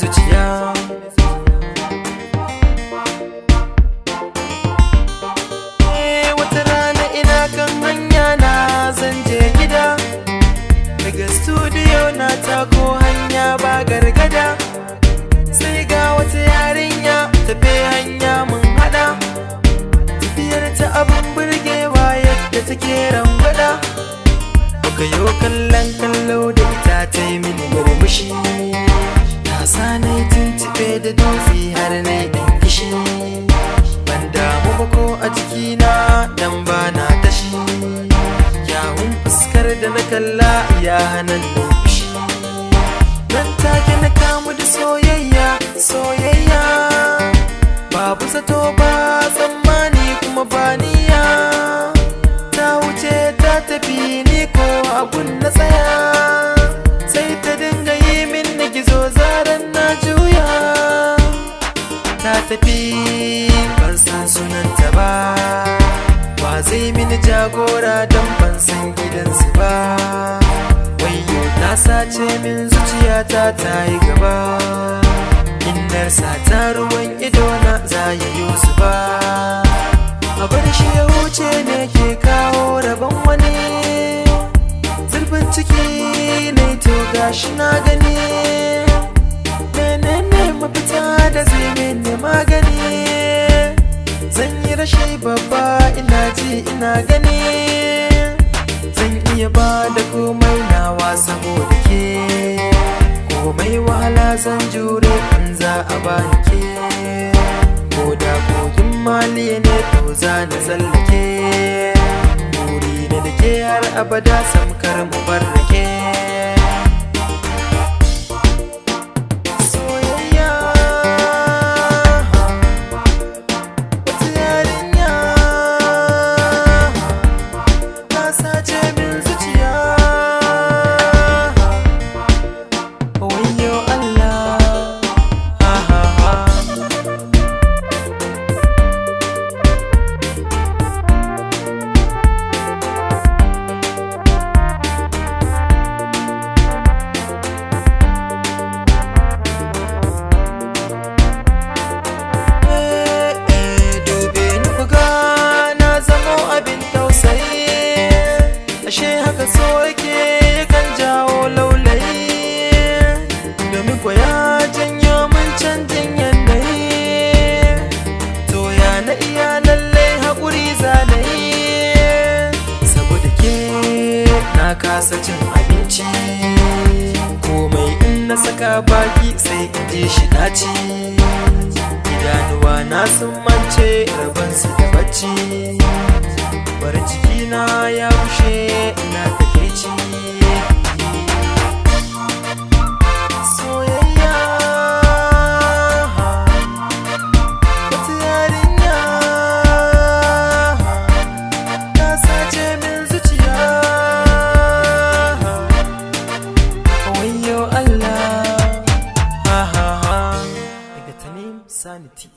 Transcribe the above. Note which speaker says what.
Speaker 1: zuciya. Wata rana ina kan hanya na zan je gida, daga studio na tako hanya ba gargada, sai ga wata yarinya tafe hanya mun hada, tafiyar ta abin burgewa yadda take rangwada. Muka yo kallon kallo da ita ta yi mini murmushi, ta sa na yi tuntube da dutse har na yi ɗan kishi. Ban damu ba ko a jikina dan ba na tashi, kyawun fuskar da na kalla ya hana ni fushi. Nan take na kamu da soyayya, soyayya babu zato ba tsammani kuma ba niyya. Ta wuce ta tafi ni ko abun na tsaya, sai ta dinga yi min na gizo zaren na juya. Ta tafi ban san sunanta ba, ba zai mini jagora don ban san gidansu ba. Wayyo ta sace min zuciyata ta yi gaba, innar sata ruwan idona za ya yi su ba. A bar shi ya wuce ne ke kawo rabon wani, zurfin ciki ne to gashi na gani. Menene mafita da zai mini magani? Zan yi rashi babba ina ji ina gani, zan iya ba da komai nawa saboda ke. Komai wahala zan jure in za a bani ke, ko da kogin mali ne to za na tsallake. Buri ne da ke har abada samkar mu barrake. Ashe haka so yake yakan jawo laulayi, domin ko ya janyo min canjin yanayi. To ya na iya lallai haƙuri zanayi, saboda ke na kasa cin abinci. Komai in na saka baki sai in ji shi ɗaci, idanuwa na sun mance rabansu da bacci. Bar cikina ya bushe ina takeici. Soyayya wata yarinya ta sace min zuciya. Wayyo Allah, daga Tanim Sanity.